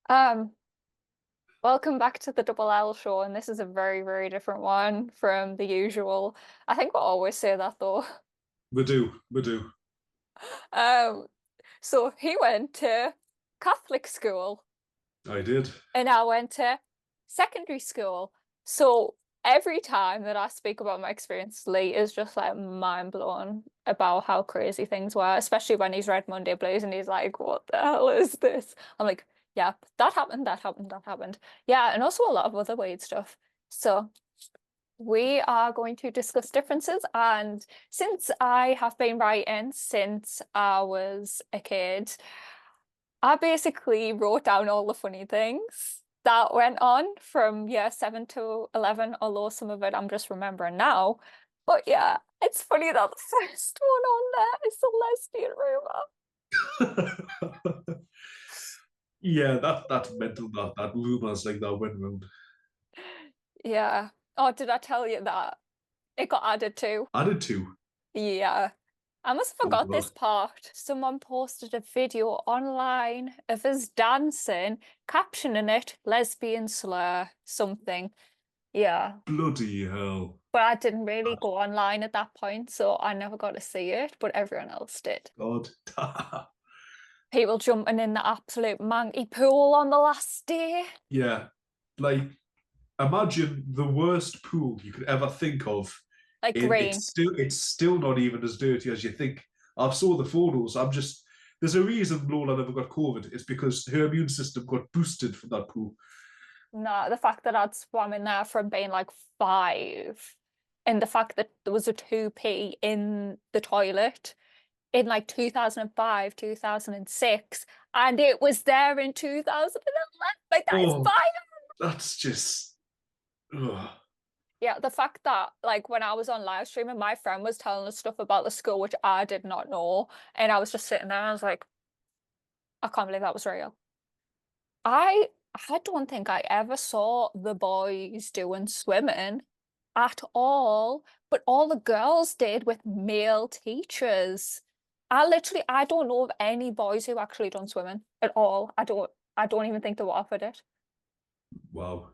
Um, Welcome back to the Double L show, and this is a very, very different one from the usual. I think we'll always say that though. We do. Um, so he went to Catholic school I did. and I went to secondary school. So every time that I speak about my experience, Lee is just like mind blown about how crazy things were, especially when he's read Monday Blues and he's like, what the hell is this? I'm like, yeah, that happened, that happened, that happened. Yeah, and also a lot of other weird stuff. So we are going to discuss differences. And since I have been writing since I was a kid, I basically wrote down all the funny things that went on from year 7 to 11, although some of it I'm just remembering now. But yeah, it's funny that the first one on there is the lesbian rumor. Yeah, that's mental. That rumors like that went round. Yeah. Oh, did I tell you that? It got added to. I did too. Yeah. I must have Oh forgot god. this part. Someone posted a video online of us dancing, captioning it lesbian slur, something. Yeah. Bloody hell. But I didn't really go online at that point, so I never got to see it, but everyone else did. God. People jumping in the absolute manky pool on the last day. Yeah. Like imagine the worst pool you could ever think of. Like green. It's still not even as dirty as you think. I've saw the photos. I'm just there's a reason Lola never got COVID. It's because her immune system got boosted from that pool. No, the fact that I'd swam in there from being like 5, and the fact that there was a 2p in the toilet in like 2005, 2006, and it was there in 2011. Like, that is Oh, fine. that's just ugh. Yeah, the fact that like when I was on live streaming, my friend was telling us stuff about the school which I did not know, and I was just sitting there and I was like, I can't believe that was real. I I don't think I ever saw the boys doing swimming at all, but all the girls did with male teachers. I don't know of any boys who actually done swimming at all. I don't even think they were offered it. Wow.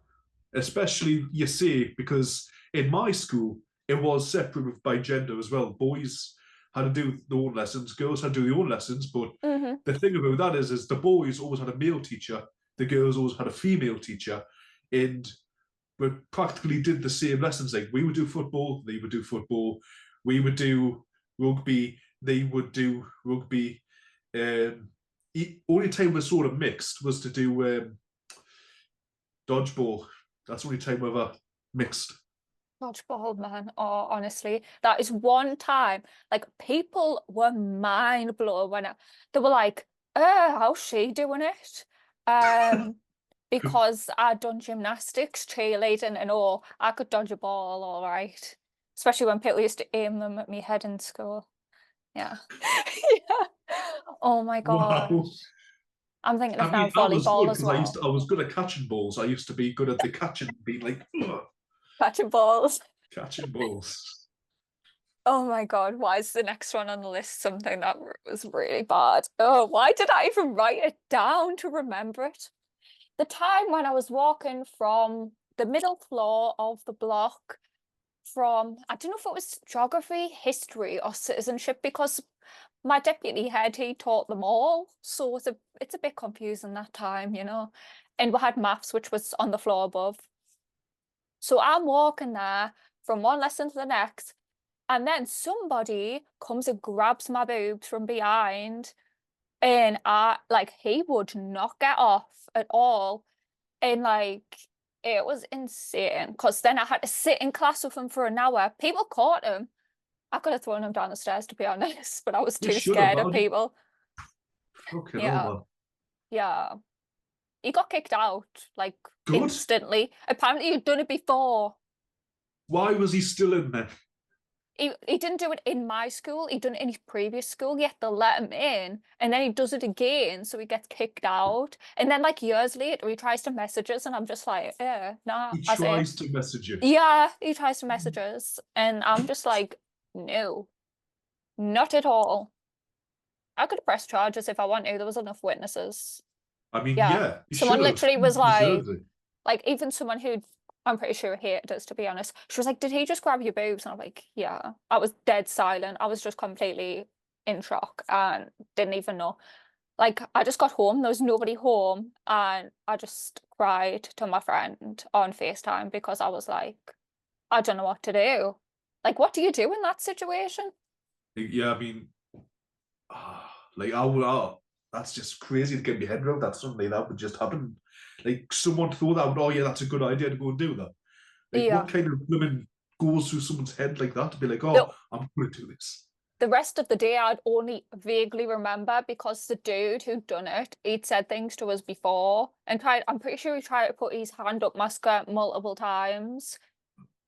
Especially you see, because in my school it was separate by gender as well. Boys had to do their own lessons, girls had to do their own lessons. But Hmm. the thing about that is the boys always had a male teacher, the girls always had a female teacher, and we practically did the same lessons. Like we would do football, they would do football, we would do rugby, they would do rugby. Only time we sort of mixed was to do dodgeball. That's the only time we ever mixed. Dodgeball, man. Oh, honestly, that is one time. Like, people were mind blown they were like, how's she doing it?" Um, because I'd done gymnastics, cheerleading, and all. I could dodge a ball, all right. Especially when people used to aim them at me head in school. Yeah. Yeah. Oh my Wow. gosh. I'm thinking of I now mean, that was volleyball good as because well. I was good at catching balls. I used to be good at the catching, being like Catching balls. catching balls. Oh my God, why is the next one on the list something that was really bad? Oh, why did I even write it down to remember it? The time when I was walking from the middle floor of the block from, I don't know if it was geography, history, or citizenship, because my deputy head, he taught them all. So it's a bit confusing that time. And we had maths, which was on the floor above. So I'm walking there from one lesson to the next. And then somebody comes and grabs my boobs from behind, and he would not get off at all. And like, it was insane because then I had to sit in class with him for an hour. People caught him. I could have thrown him down the stairs, to be honest, but I was You too should have, scared of man. people. Fucking hell, Yeah, man. yeah. He got kicked out like Good. instantly. Apparently, he'd done it before. Why was he still in there? He didn't do it in my school. He'd done it in his previous school. Yet they let him in, and then he does it again, so he gets kicked out. And then like years later, he tries to message us, and I'm just like, yeah, nah, He as in, tries to message you. yeah, he tries to message us, and I'm just like, no, not at all. I could press charges if I want to. There was enough witnesses. I mean, Yeah. yeah, he should Someone have. literally He was deserves it. like even someone who I'm pretty sure hated us, to be honest. She was like, "Did he just grab your boobs?" And I'm like, "Yeah." I was dead silent. I was just completely in shock and didn't even know. Like, I just got home, there was nobody home, and I just cried to my friend on FaceTime because I was like, I don't know what to do. Like, what do you do in that situation? Yeah, I mean, like I would. That's just crazy to get my head around that suddenly that would just happen. Like someone thought that, oh yeah, that's a good idea to go and do that. Like Yeah. what kind of woman goes through someone's head like that to be like, The oh, I'm going to do this. the rest of the day I'd only vaguely remember because the dude who'd done it, he'd said things to us before and I'm pretty sure he tried to put his hand up my skirt multiple times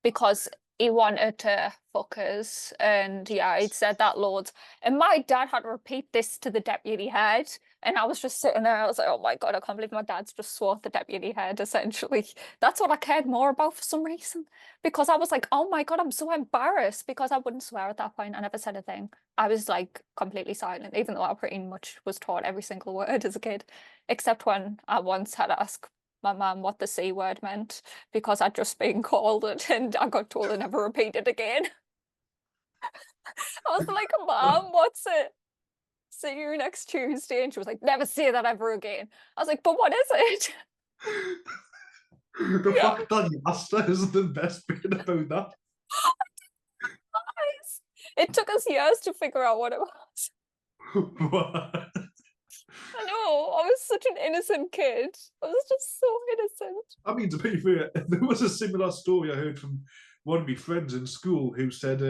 because he wanted to fuck us. And yeah, he'd said that loads. And my dad had to repeat this to the deputy head. And I was just sitting there, I was like, oh my God, I can't believe my dad's just swore at the deputy head, essentially. That's what I cared more about for some reason. Because I was like, oh my God, I'm so embarrassed because I wouldn't swear at that point. I never said a thing. I was like completely silent, even though I pretty much was taught every single word as a kid, except when I once had to ask my mum what the C word meant because I'd just been called it and I got told to never repeat it again. I was like, Mom, what's it? See you next Tuesday. And she was like, never say that ever again. I was like, but what is it? The Yeah, fact that you asked her is the best bit about that. guys. It took us years to figure out what it was. What? I know, I was such an innocent kid. I was just so innocent. I mean, to be fair, there was a similar story I heard from one of my friends in school who said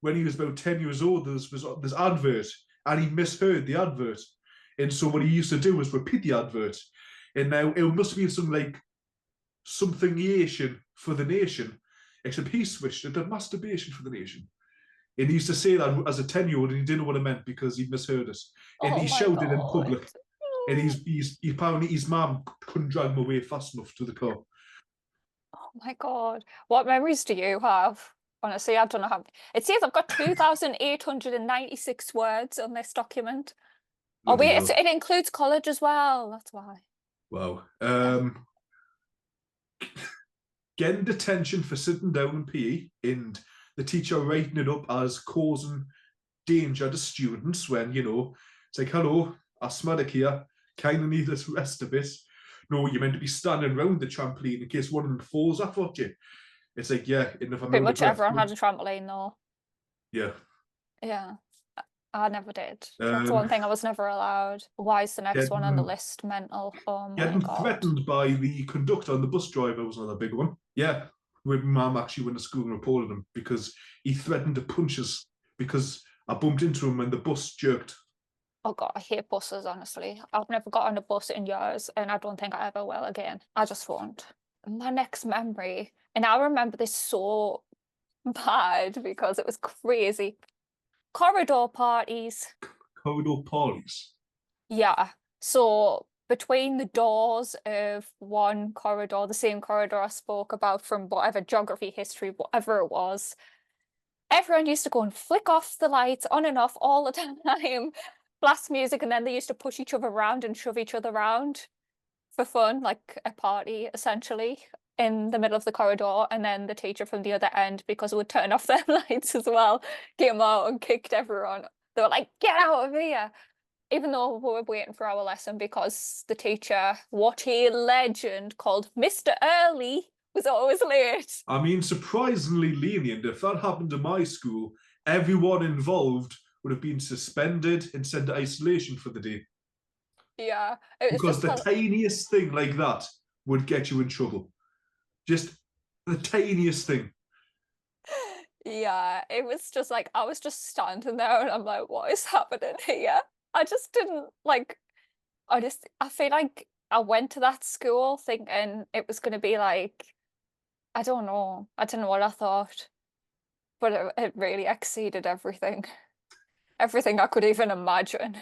when he was about 10 years old, there was this advert and he misheard the advert. And so what he used to do was repeat the advert. And now it must have been some like something nation for the nation, except he switched it to masturbation for the nation. And he used to say that as a 10-year-old and he didn't know what it meant because he misheard it. And Oh he my shouted in God. public. And apparently his mum couldn't drag him away fast enough to the car. Oh my God. What memories do you have? Honestly, I don't know how. It says I've got 2,896 words on this document. Oh Bloody wait, hell. it includes college as well. That's why. Wow. Yeah. Getting detention for sitting down in PE and the teacher writing it up as causing danger to students when, it's like, hello, asthmatic here, kind of need this rest a bit. No, you're meant to be standing around the trampoline in case one of them falls off at you. It's like, yeah, and if I'm Pretty out of much breath, everyone had a trampoline though. yeah. Yeah. I never did. That's the Um, one thing I was never allowed. Why is the next one on the getting list mental? Oh my getting God. threatened by the conductor and the bus driver was another big one. Yeah, with mum actually went to school and reported him because he threatened to punch us because I bumped into him when the bus jerked. Oh God, I hate buses, honestly. I've never got on a bus in years and I don't think I ever will again. I just won't. My next memory, and I remember this so bad because it was crazy. Corridor parties. Corridor parties. Yeah. So between the doors of one corridor, the same corridor I spoke about from whatever geography, history, whatever it was, everyone used to go and flick off the lights on and off all the time, blast music, and then they used to push each other around and shove each other around for fun, like a party essentially, in the middle of the corridor. And then the teacher from the other end, because it would turn off their lights as well, came out and kicked everyone. They were like, get out of here. Even though we were waiting for our lesson because the teacher, what a legend, called Mr. Early, was always late. I mean, surprisingly lenient. If that happened to my school, everyone involved would have been suspended and sent to isolation for the day. Yeah, it was Because just the tiniest thing like that would get you in trouble. Just the tiniest thing. yeah, it was just like I was just standing there and I'm like, what is happening here? I just didn't like I feel like I went to that school thinking it was gonna be like I don't know. I don't know what I thought, but it really exceeded everything. Everything I could even imagine.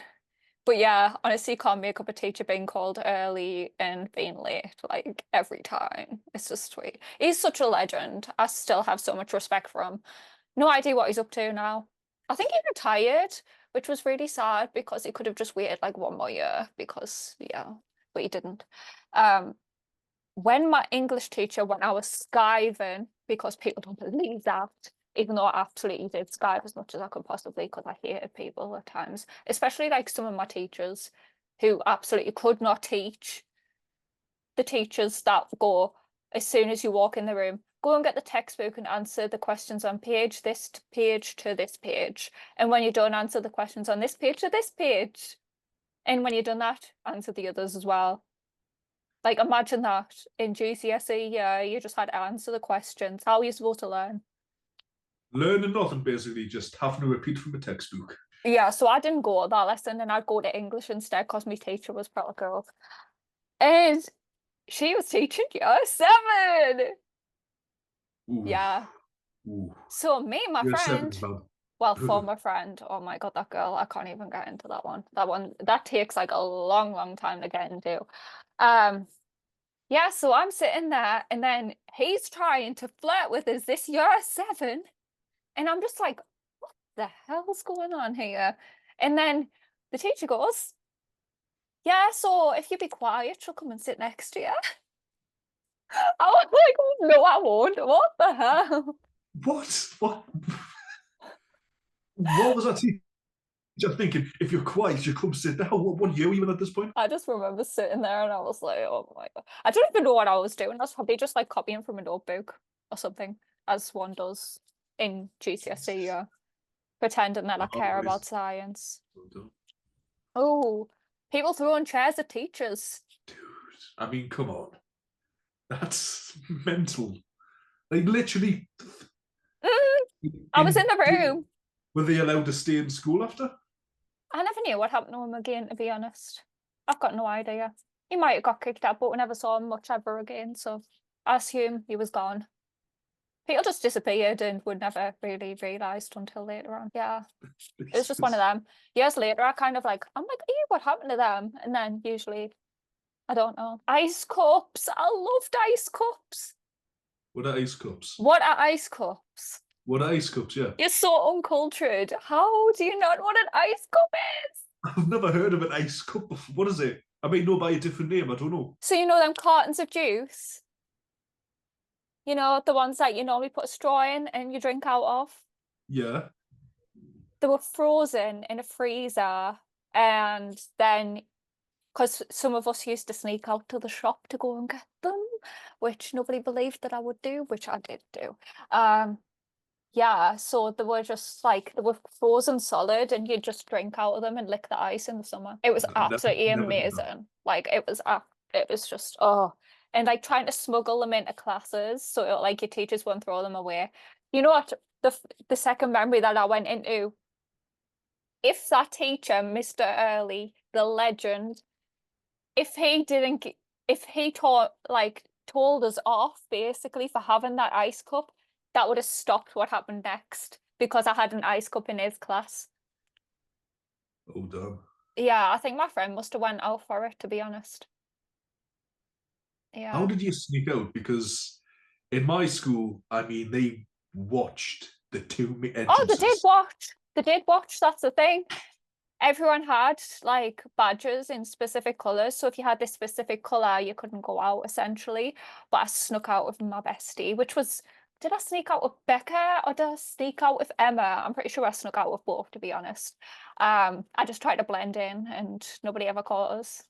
But yeah, honestly, can't make up a teacher being called early and being late like every time. It's just sweet. He's such a legend. I still have so much respect for him. No idea what he's up to now. I think he retired, which was really sad because he could have just waited like one more year because yeah. but he didn't. When my English teacher, when I was skiving, because people don't believe that, even though I absolutely did skive as much as I could possibly, because I hated people at times, especially like some of my teachers who absolutely could not teach. The teachers that go, as soon as you walk in the room, go and get the textbook and answer the questions on page this page to this page. And when you don't answer the questions on this page to this page. And when you've done that, answer the others as well. Like, imagine that in GCSE, yeah, you just had to answer the questions. How are you supposed to learn? Learning nothing, basically, just having to repeat from a textbook. Yeah, so I didn't go to that lesson and I'd go to English instead because my teacher was pretty cool. And she was teaching year 7. Ooh, Yeah. ooh. So me and my Year friend, 7's bad. well, former friend, oh my God, that girl, I can't even get into that one. That takes like a long, long time to get into. Yeah, so I'm sitting there and then he's trying to flirt with us this year 7. And I'm just like, what the hell's going on here? And then the teacher goes, yeah, so if you be quiet, she'll come and sit next to you. I was like, oh, no, I won't. What the hell? What? What was that teacher thinking? If you're quiet, you come sit down. What year were you in at this point? I just remember sitting there and I was like, oh my God. I don't even know what I was doing. I was probably just like copying from a notebook or something, as one does in GCSE, yeah. Pretending that I care about science. Oh, people throwing chairs at teachers. Dude, I mean, come on. That's mental. Like, literally. I was in the room. Were they allowed to stay in school after? I never knew what happened to him again, to be honest. I've got no idea. He might have got kicked out, but we never saw him much ever again, so I assume he was gone. People just disappeared and would never really realised until later on. Yeah. It was just one of them. Years later, I'm like, what happened to them? And then usually, I don't know. Ice cups. I loved ice cups. What are ice cups? What are ice cups? What are ice cups, yeah. You're so uncultured. How do you not know what an ice cup is? I've never heard of an ice cup before. What is it? I may know by a different name, I don't know. So you know them cartons of juice? You know, the ones that you normally put a straw in and you drink out of? Yeah. They were frozen in a freezer, and then because some of us used to sneak out to the shop to go and get them, which nobody believed that I would do, which I did do. Yeah, so they were just like they were frozen solid, and you'd just drink out of them and lick the ice in the summer. It was absolutely amazing. Like it was just and like trying to smuggle them into classes so like your teachers won't throw them away. You know what? The second memory that I went into, if that teacher, Mr. Early, the legend, if he told us off basically for having that ice cup, that would have stopped what happened next because I had an ice cup in his class. Oh, damn. Yeah, I think my friend must have went out for it, to be honest. Yeah. How did you sneak out? Because in my school, I mean, they watched the two entrances. Oh, they did watch. They did watch. That's the thing. Everyone had like badges in specific colours. So if you had this specific colour, you couldn't go out essentially. But I snuck out with my bestie, which was, did I sneak out with Becca or did I sneak out with Emma? I'm pretty sure I snuck out with both, to be honest. I just tried to blend in and nobody ever caught us.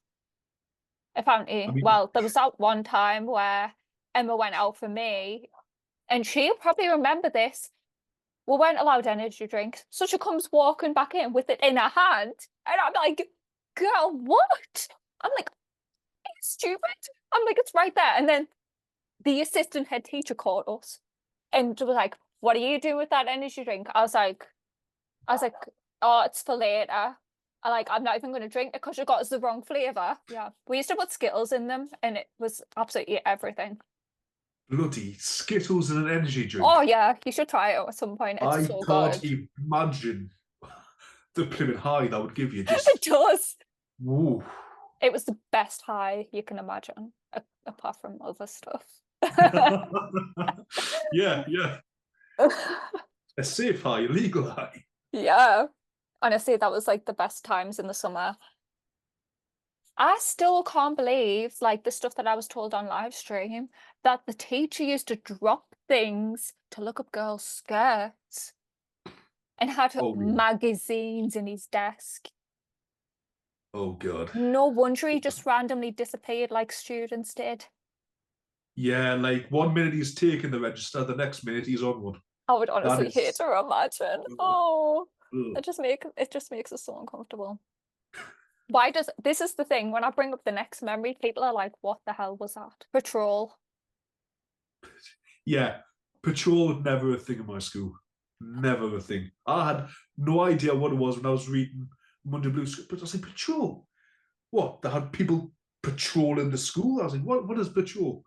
Apparently, well, there was that one time where Emma went out for me, and she'll probably remember this. We weren't allowed energy drinks, so she comes walking back in with it in her hand, and I'm like, girl, what? I'm like, are you stupid? I'm like, it's right there. And then the assistant head teacher caught us and was like, what are you doing with that energy drink? I was like, oh, it's for later. I'm not even going to drink it because you got us the wrong flavour. Yeah, we used to put Skittles in them, and it was absolutely everything. Bloody Skittles and an energy drink. Oh yeah, you should try it at some point. It's so can't good. imagine the blooming high that would give you. Just It does. Ooh. It was the best high you can imagine, apart from other stuff. Yeah. A safe high, a legal high. Yeah. Honestly, that was like the best times in the summer. I still can't believe, like, the stuff that I was told on live stream, that the teacher used to drop things to look up girls' skirts and had Oh yeah. magazines in his desk. Oh god. No wonder he just randomly disappeared like students did. Yeah, like 1 minute he's taking the register, the next minute he's on one. I would That honestly hate is. to imagine. Ugh, Oh, ugh. it just makes us so uncomfortable. Why does this is the thing, when I bring up the next memory, people are like, "What the hell was that?" Patrol. Yeah, patrol was never a thing in my school. Never a thing. I had no idea what it was when I was reading Monday Blue Script, but I was like, patrol? What? They had people patrolling the school? I was like, what is patrol?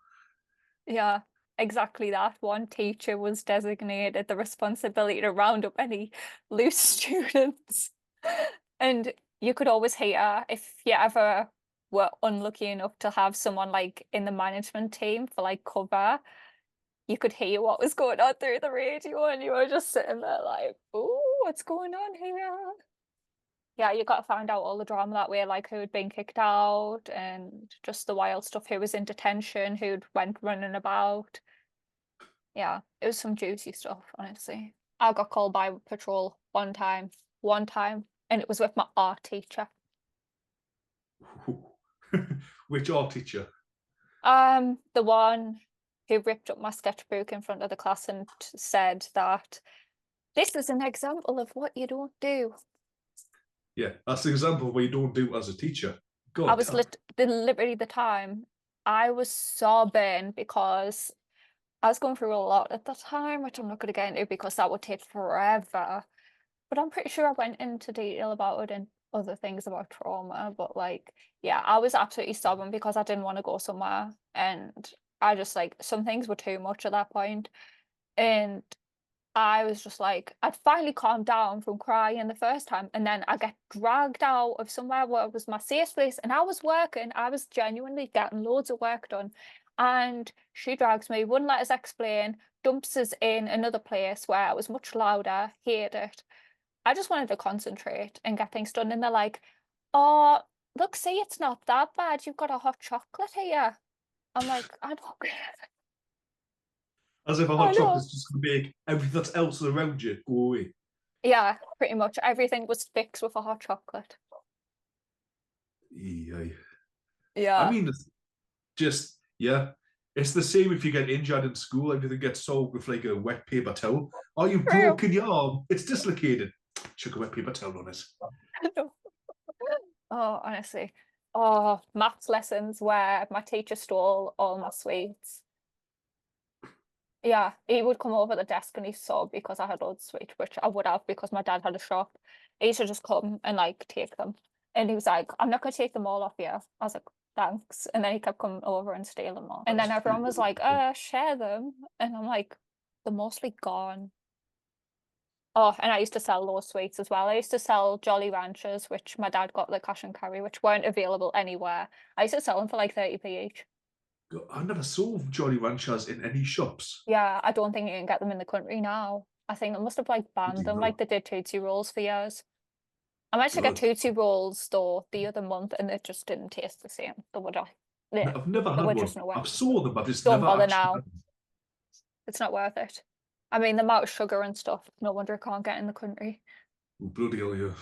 Yeah, exactly that. One teacher was designated the responsibility to round up any loose students. And you could always hear if you ever were unlucky enough to have someone like in the management team for like cover, you could hear what was going on through the radio and you were just sitting there like, "Ooh, what's going on here?" Yeah, you got to find out all the drama that way, like who'd been kicked out and just the wild stuff, who was in detention, who'd went running about. Yeah, it was some juicy stuff, honestly. I got called by patrol one time, and it was with my art teacher. Which art teacher? The one who ripped up my sketchbook in front of the class and said that this is an example of what you don't do. Yeah, that's the example of what you don't do as a teacher. I God was damn. literally the time I was sobbing because I was going through a lot at the time, which I'm not going to get into because that would take forever. But I'm pretty sure I went into detail about it and other things about trauma. But like, yeah, I was absolutely sobbing because I didn't want to go somewhere. And I just like some things were too much at that point. And I was just like, I'd finally calmed down from crying the first time. And then I get dragged out of somewhere where it was my safe place. And I was working, I was genuinely getting loads of work done. And she drags me, wouldn't let us explain, dumps us in another place where it was much louder, hate it. I just wanted to concentrate and get things done. And they're like, "Oh, look, see, it's not that bad. You've got a hot chocolate here." I'm like, "I don't care." As if a I hot know. chocolate's just going to make everything else around you go away. Yeah, pretty much everything was fixed with a hot chocolate. Yeah. I Yeah. mean, it's just, yeah. It's the same if you get injured in school, everything gets solved with like a wet paper towel. Oh, you've True. broken your arm. It's dislocated. Chuck a wet paper towel on it. Oh, honestly. Oh, maths lessons where my teacher stole all my sweets. Yeah, he would come over the desk and he saw because I had loads of sweets, which I would have because my dad had a shop. He used to just come and like take them. And he was like, "I'm not gonna take them all off you." I was like, "Thanks." And then he kept coming over and stealing them all. And That's then pretty everyone was good. like, share them. And I'm like, they're mostly gone. Oh, and I used to sell those sweets as well. I used to sell Jolly Ranchers, which my dad got the cash and carry, which weren't available anywhere. I used to sell them for like 30p each. I never saw Jolly Ranchers in any shops. Yeah, I don't think you can get them in the country now. I think they must have like banned Bloody them like hell. they did Tootsie Rolls for years. I managed to get God. Tootsie Rolls though the other month and it just didn't taste the same. Yeah, I've never they had were one. just nowhere. I've saw them, I've just Don't never bother actually now. had them. It's not worth it. I mean, the amount of sugar and stuff, no wonder it can't get in the country. Oh, bloody hell, yeah.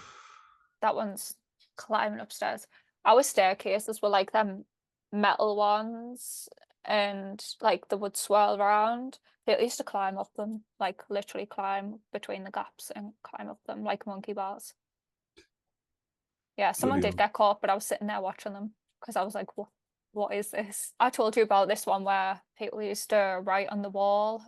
That one's climbing upstairs. Our staircases were like them metal ones and like they would swirl around. They used to climb up them, like literally climb between the gaps and climb up them like monkey bars. Yeah, someone Bloody did hell. get caught, but I was sitting there watching them because I was like, what is this? I told you about this one where people used to write on the wall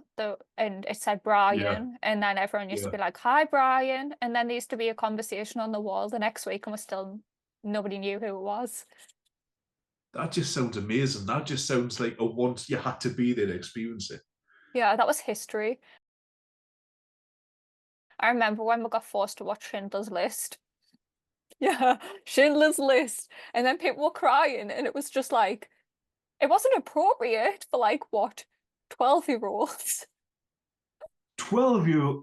and it said Yeah, Brian, and then everyone used to yeah. be like, "Hi, Brian," and then there used to be a conversation on the wall the next week, and nobody knew who it was. That just sounds amazing. That just sounds like a once you had to be there to experience it. Yeah, that was history. I remember when we got forced to watch Schindler's List. Yeah, Schindler's List, and then people were crying, and it was just like it wasn't appropriate for like what 12-year-olds. 12-year.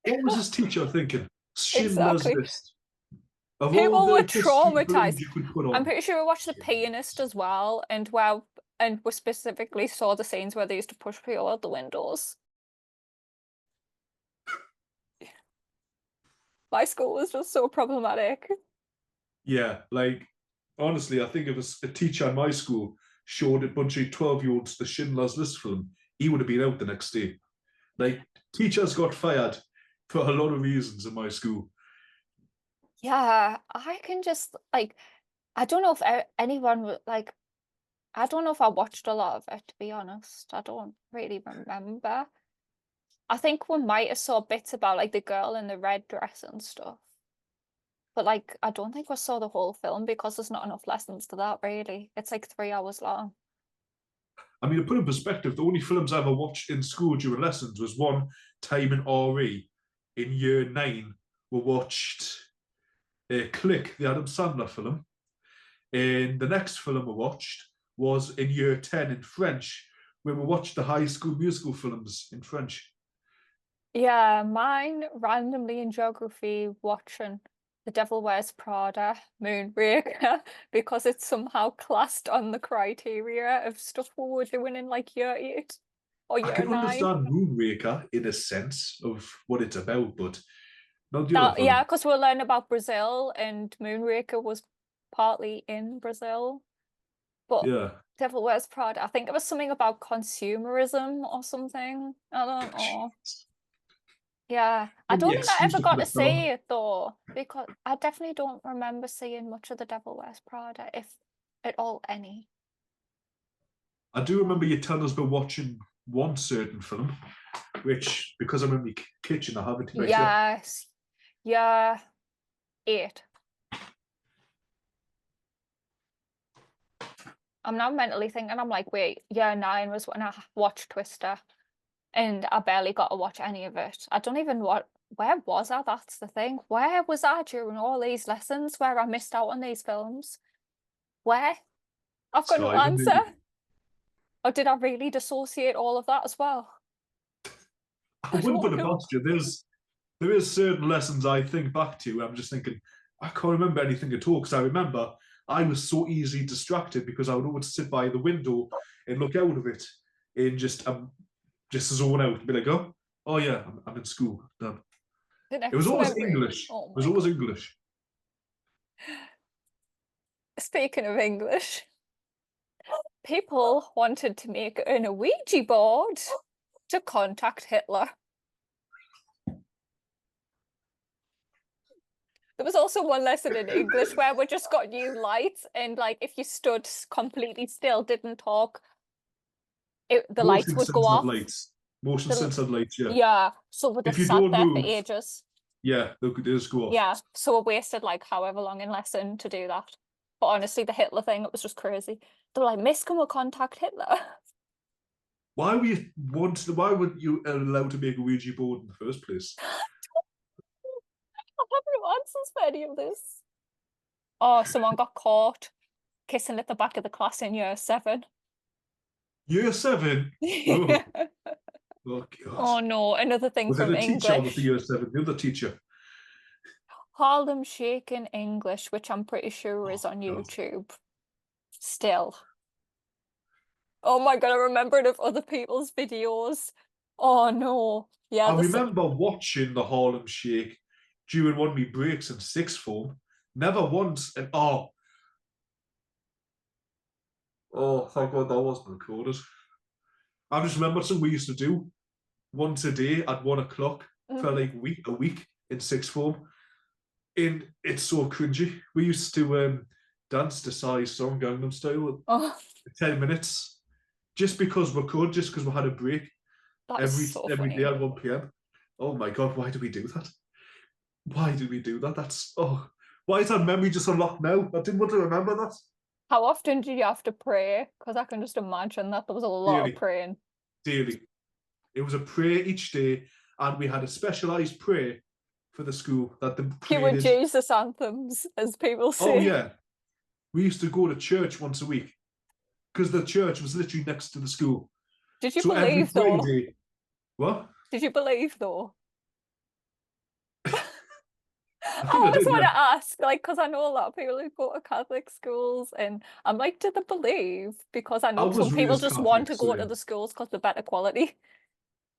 What was his teacher thinking? Schindler's Exactly. List. Of all People were the history films traumatized. you could put I'm on, pretty sure we watched The Pianist as well, and we specifically saw the scenes where they used to push people out the windows. My school was just so problematic. yeah, like honestly, I think if a teacher in my school showed a bunch of 12-year-olds the Schindler's List film, he would have been out the next day. Like teachers got fired for a lot of reasons in my school. Yeah, I can just like I don't know if anyone like I don't know if I watched a lot of it, to be honest. I don't really remember. I think we might have saw bits about like the girl in the red dress and stuff. But like I don't think we saw the whole film because there's not enough lessons to that really. It's like 3 hours long. I mean, to put in perspective, the only films I ever watched in school during lessons was one time in RE in year 9. We watched Click, the Adam Sandler film. And the next film we watched was in year 10 in French, where we watched the High School Musical films in French. Yeah, mine randomly in geography watching The Devil Wears Prada, Moonraker, because it's somehow classed on the criteria of stuff we were doing in like year 8 or I year can 9. understand Moonraker in a sense of what it's about, but not the other That, film. yeah, because we're learning about Brazil and Moonraker was partly in Brazil. But Yeah. Devil Wears Prada, I think it was something about consumerism or something. I don't know. Yeah, I Give me don't the think I excuse ever to got put to a film. see it though, because I definitely don't remember seeing much of The Devil Wears Prada, if at all any. I do remember you telling us about watching one certain film, which, because I'm in my kitchen, I have it right here. Yes, yeah, 8. I'm now mentally thinking, I'm like, wait, year 9 was when I watched Twister, and I barely got to watch any of it. I don't even where was I? That's the thing. Where was I during all these lessons where I missed out on these films? Where? I've It's got not no even answer. me. Or did I really dissociate all of that as well? I I wouldn't put don't it know. past you. There is certain lessons I think back to. I'm just thinking, I can't remember anything at all because I remember I was so easily distracted because I would always sit by the window and look out of it and just zone out and be like, oh yeah, I'm in school. Done. The It was next always memory. English. Oh It was my always God. English. Speaking of English, people wanted to make an Ouija board to contact Hitler. There was also one lesson in English where we just got new lights, and like if you stood completely still, didn't talk, the lights Motion would go sensitive off. lights. Motion The, sensitive lights, yeah. yeah, so we If just you sat don't there for move, ages. yeah, they just go off. Yeah, so we wasted like however long in lesson to do that. But honestly, the Hitler thing, it was just crazy. They were like, Miss, can we contact Hitler? Why were you allowed to make a Ouija board in the first place? I have no answers for any of this. Oh, someone got caught kissing at the back of the class in year 7. Year 7? Oh, oh God. Oh no, another thing Was it from a teacher with the English. year 7? The other teacher? Harlem Shake in English, which I'm pretty sure is Oh on God. YouTube still. Oh my God, I remembered of other people's videos. Oh no. Yeah, I this remember watching the Harlem Shake during one of my breaks in sixth form. Never once, and thank God that wasn't recorded. I just remember something we used to do once a day at 1 o'clock for Mhm. like a week in sixth form. And it's so cringy. We used to dance to Psy's song Gangnam Style Oh, for 10 minutes just because we could, just because we had a break that is every so every day funny. at 1 p.m. Oh my God, why do we do that? Why did we do that? Why is that memory just unlocked now? I didn't want to remember that. How often did you have to pray? Because I can just imagine that there was a lot of Daily, praying. daily. It was a prayer each day, and we had a specialized prayer for the school that the You prayer were is. Jesus anthems, as people Oh say. yeah, we used to go to church once a week because the church was literally next to the school. Did you So every believe though? Friday, what? Did you believe though? I I think I always did, want yeah. to ask, like, because I know a lot of people who go to Catholic schools, and I'm like, do they believe? Because I I know some was people raised just want Catholic, to so go to yeah. the schools because they're better quality.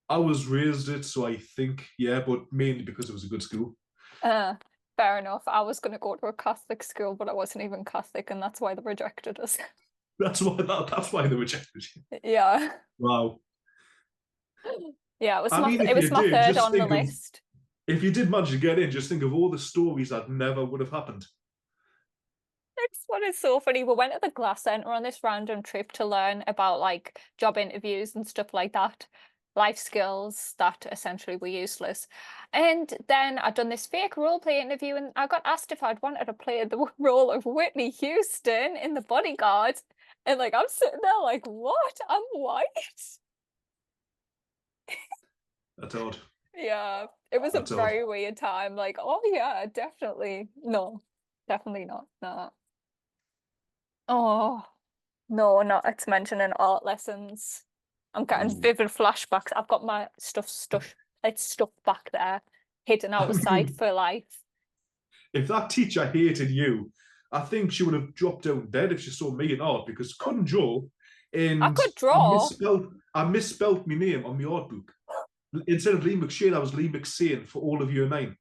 I was raised it, so I think, yeah, but mainly because it was a good school. Uh, Fair enough. I was going to go to a Catholic school, but I wasn't even Catholic, and that's why they rejected us. That's why they rejected you. Yeah. Wow. Yeah, I mean, it if was you my did, third just on the think of list. if you did manage to get in, just think of all the stories that never would have happened. Next one is so funny. We went to the Glass Center on this random trip to learn about like job interviews and stuff like that, life skills that essentially were useless. And then I'd done this fake role play interview, and I got asked if I'd wanted to play the role of Whitney Houston in The Bodyguard. And like I'm sitting there like, what? I'm white? That's odd. Yeah, it was a That's odd. very weird time. Like, oh yeah, definitely. No, definitely not. No. Oh. No, not to mention in art lessons. I'm getting Ooh. vivid flashbacks. I've got my it's stuff back there, hidden out I of sight mean, for life. if that teacher hated you, I think she would have dropped down dead if she saw me in art because couldn't draw, I and could I draw. misspelled I misspelled my name on my art book. Instead of Lee McShane, I was Lee McSane for all of year nine.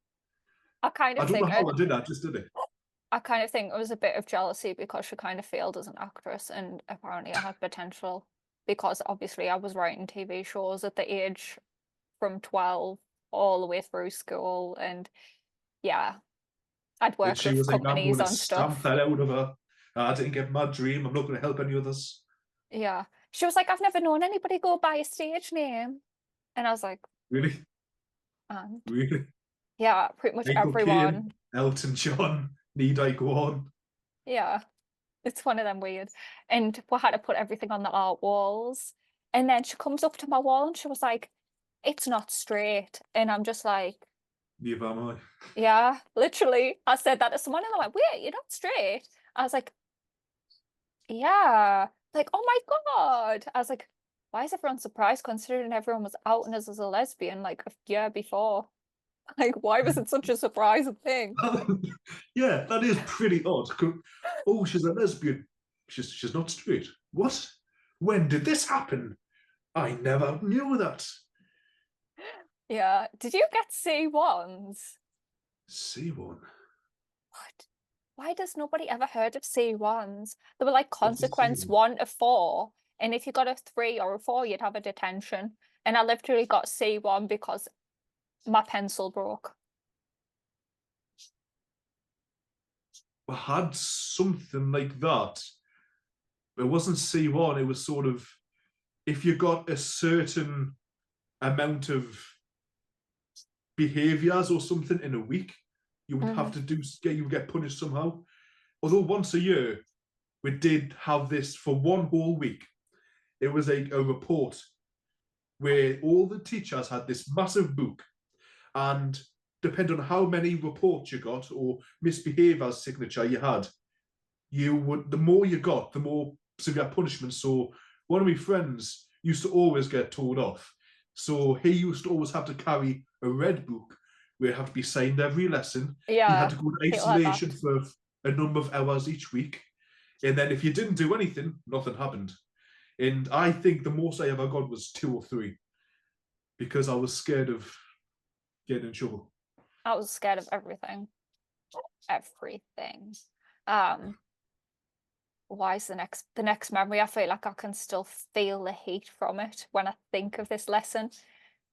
I kind I of don't know think how it, I did that, I just did it. I kind of think it was a bit of jealousy because she kind of failed as an actress, and apparently I had potential because obviously I was writing TV shows at the age from 12 all the way through school, and yeah, I'd And worked she with was like, I'm companies going to on stamp stuff. that out of her. I didn't get my dream. I'm not going to help any others. Yeah. She was like, I've never known anybody go by a stage name. And I was like, Really? and Really? yeah, pretty much Michael Caine, everyone. Elton John, need I go on? Yeah, it's one of them weird. And we had to put everything on the art walls. And then she comes up to my wall and she was like, it's not straight. And I'm just like, Neither am I. yeah, literally. I said that to someone and they're like, wait, you're not straight. I was like, yeah. Like, oh my God. I was like, why is everyone surprised considering everyone was outing us as a lesbian like a year before? Like, why was it such a surprising thing? Yeah, that is pretty odd. Oh, she's a lesbian. She's not straight. What? When did this happen? I never knew that. Yeah. Did you get C1s? C1. What? Why does nobody ever heard of C1s? They were like What's a consequence C1? 1 to 4. And if you got a 3 or a 4, you'd have a detention. And I literally got C1 because my pencil broke. I had something like that. It wasn't C1. It was sort of if you got a certain amount of behaviors or something in a week, you would have Mm. to you would get punished somehow. Although once a year we did have this for one whole week. It was a report where all the teachers had this massive book, and depending on how many reports you got or misbehaviours signature you had, you would the more you got, the more severe punishment. So one of my friends used to always get told off. So he used to always have to carry a red book where it had to be signed every lesson. He had Yeah, to go in people had isolation that. for a number of hours each week. And then if you didn't do anything, nothing happened. And I think the most I ever got was 2 or 3 because I was scared of getting in trouble. I was scared of everything. Everything. Um, why is the next memory? I feel like I can still feel the heat from it when I think of this lesson.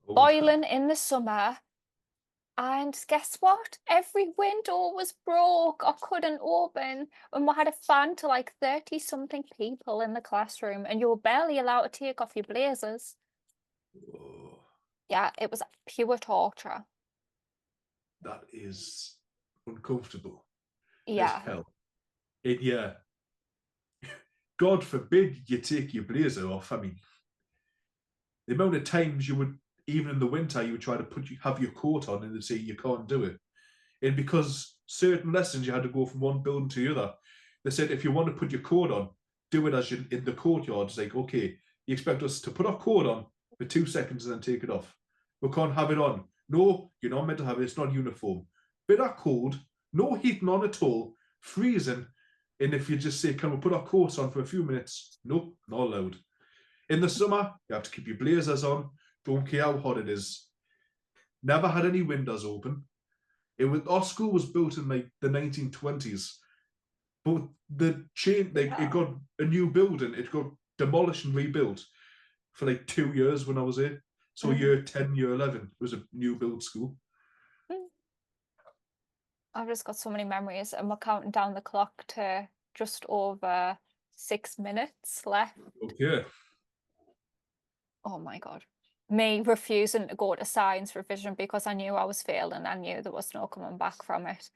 Oh, Boiling in the summer. And guess what? Every window was broke or couldn't open. And we had a fan to like 30 something people in the classroom, and you were barely allowed to take off your blazers. oh, Yeah, it was pure torture. that is uncomfortable as Yeah. hell. And yeah, God forbid you take your blazer off. I mean, the amount of times you would, even in the winter, you would try to have your coat on and they'd say you can't do it. And because certain lessons you had to go from one building to the other, they said if you want to put your coat on, do it as you in the courtyard. It's like, okay, you expect us to put our coat on for 2 seconds and then take it off. We can't have it on. No, you're not meant to have it. It's not uniform. bitter cold, no heating on at all, freezing. And if you just say, can we put our coats on for a few minutes? Nope, not allowed. In the summer, you have to keep your blazers on. Don't care how hot it is. Never had any windows open. Our school was built in like the 1920s, but it got a new building. It got demolished and rebuilt for like 2 years when I was there. So year 10, year 11 was a new build school. I've just got so many memories, and we're counting down the clock to just over 6 minutes left. Okay. Oh my God. Me refusing to go to science revision because I knew I was failing. I knew there was no coming back from it.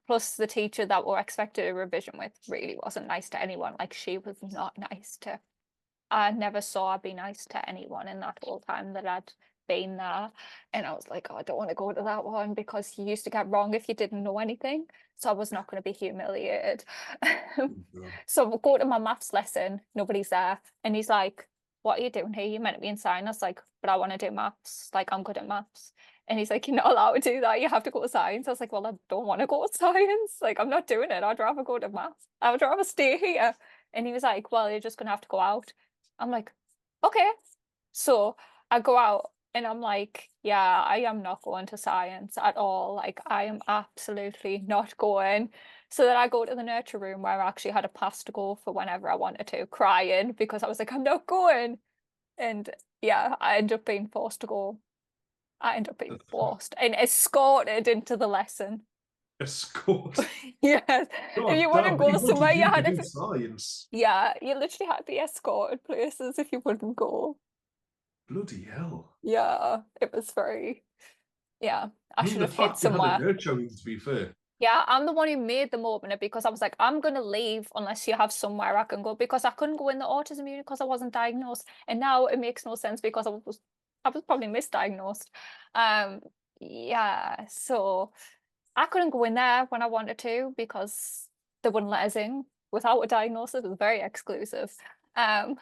Plus, the teacher that we expected a revision with really wasn't nice to anyone. Like, she was not nice to. I never saw her be nice to anyone in that whole time that I'd been there. And I was like, oh, I don't want to go to that one because you used to get wrong if you didn't know anything. So I was not going to be humiliated. So we'll go to my maths lesson. Nobody's there. And he's like, what are you doing here? You're meant to be in science. Like, but I want to do maths. Like, I'm good at maths. And he's like, you're not allowed to do that. You have to go to science. I was like, well, I don't want to go to science. Like, I'm not doing it. I'd rather go to maths. I would rather stay here. And he was like, well, you're just going to have to go out. I'm like, okay. So I go out and I'm like, yeah, I am not going to science at all. Like, I am absolutely not going. So then I go to the nurture room where I actually had a pass to go for whenever I wanted to, crying because I was like, I'm not going. And yeah, I end up being forced to go. I end up being forced and escorted into the lesson. Escort. Yes. If you God damn, wouldn't what go he wanted somewhere, you you to had do to. science. Yeah, you literally had to be escorted places if you wouldn't go. Bloody hell. Yeah, it was very. Yeah, I I mean, should the have hid fact you had a somewhere. nurturing, to be fair. Yeah, I'm the one who made them open it because I was like, I'm gonna leave unless you have somewhere I can go because I couldn't go in the autism unit because I wasn't diagnosed. And now it makes no sense because I was probably misdiagnosed. Um, yeah, so I couldn't go in there when I wanted to because they wouldn't let us in without a diagnosis. It was very exclusive. Um,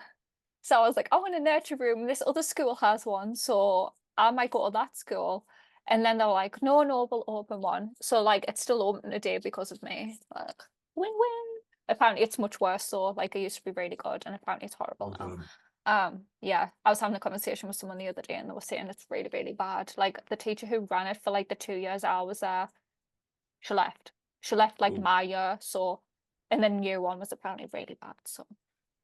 so I was like, I want a nurture room. This other school has one, so I might go to that school. And then they're like, no, no, we'll open one. So like it's still open today because of me. Like, win-win. Apparently it's much worse, so like it used to be really good and apparently it's horrible now. Yeah, I was having a conversation with someone the other day and they were saying it's really, really bad. Like the teacher who ran it for like the 2 years I was there, she left. She left like my year, so and then year one was apparently really bad. So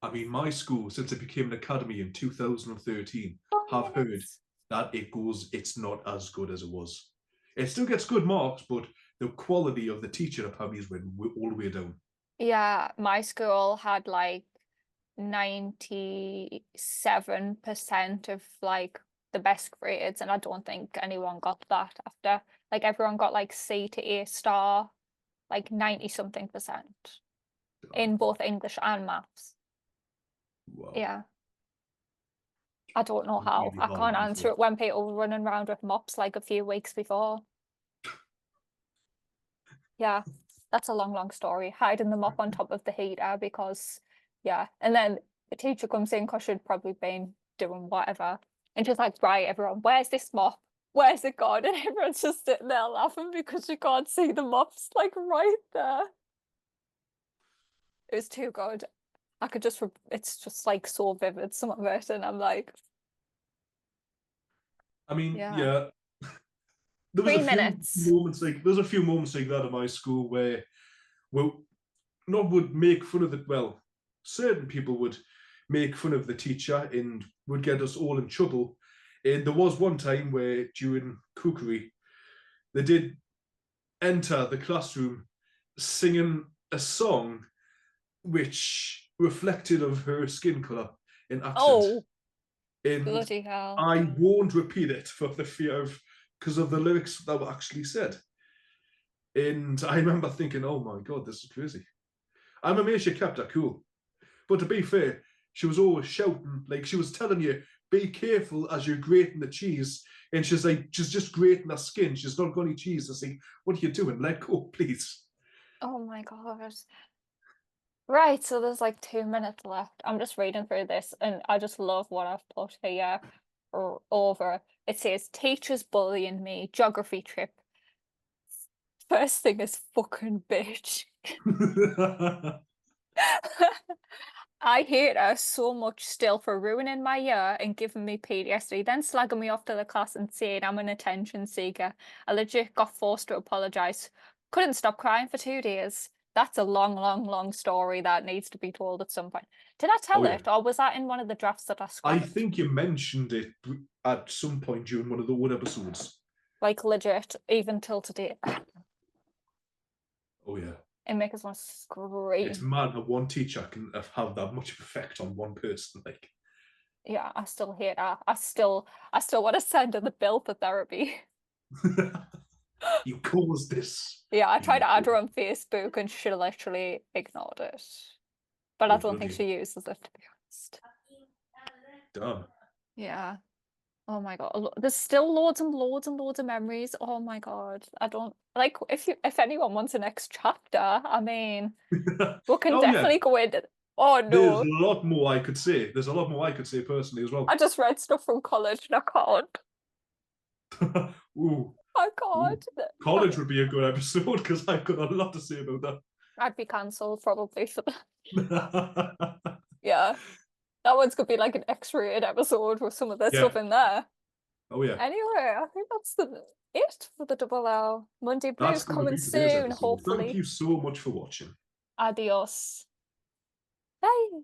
I mean, my school, since it became an academy in 2013, have heard yes. that it's not as good as it was. It still gets good marks, but the quality of the teaching apparently has went all the way down. Yeah, my school had like 97% of like the best grades, and I don't think anyone got that after. Like everyone got like C to A star, like 90 something percent in both English and maths. Wow. Yeah. I don't know how. Really I hard can't to be answer fair. it when people were running around with mops like a few weeks before. Yeah, that's a long, long story. Hiding them up on top of the heater because, yeah. And then the teacher comes in because she'd probably been doing whatever. And she's like, right, everyone, where's this mop? Where's it gone? And everyone's just sitting there laughing because you can't see the mops like right there. It was too good. I could just, it's just like so vivid, some of it. And I'm like, I mean, yeah, yeah, there was a 3 minutes. few moments like that in my school where, well, not would make fun of the well, certain people would make fun of the teacher and would get us all in trouble. And there was one time where during cookery, they did enter the classroom singing a song which reflected of her skin color and accent. Oh, And bloody hell. I won't repeat it for the fear of because of the lyrics that were actually said. And I remember thinking, oh my god, this is crazy. I'm amazed she kept her cool. But to be fair, she was always shouting, like she was telling you, be careful as you're grating the cheese. And she's like, she's just grating her skin. She's not got any cheese. I say, what are you doing? Let go, please. Oh my God. Right, so there's like 2 minutes left. I'm just reading through this and I just love what I've put here over. It says teachers bullying me, geography trip, First thing is fucking bitch. I hate her so much still for ruining my year and giving me PTSD, then slagging me off to the class and saying I'm an attention seeker. I legit got forced to apologise. Couldn't stop crying for 2 days. That's a long, long, long story that needs to be told at some point. Did I Oh tell yeah. it, or was that in one of the drafts that I I scrapped? think you mentioned it at some point during one of the old episodes. Like legit, even till today. Oh yeah. It makes us want to It's scream. mad that one teacher can have that much of effect on one person. Like, Yeah, I still hate her. I still want to send her the bill for therapy. you caused this. Yeah, I tried You to add her on Facebook and she literally ignored it. But I oh don't think bloody she uses it, to be honest. damn. Yeah. Oh my God. There's still loads and loads and loads of memories. Oh my God. I don't like if anyone wants a next chapter, I mean, we can Oh yeah. definitely go into. Oh There's no. a lot more I could say. There's a lot more I could say personally as I well. just read stuff from college and I can't. Ooh, I ooh. can't. College would be a good episode because I've got a lot to say about I'd be cancelled probably for that. that. Yeah. That one's gonna be like an X-rated episode with some of the Yeah. stuff in there. Oh yeah. Anyway, I think that's it for the double L. Monday That's Blues going to coming be today's soon, episode. Thank hopefully. you so much for watching. Adios. Bye.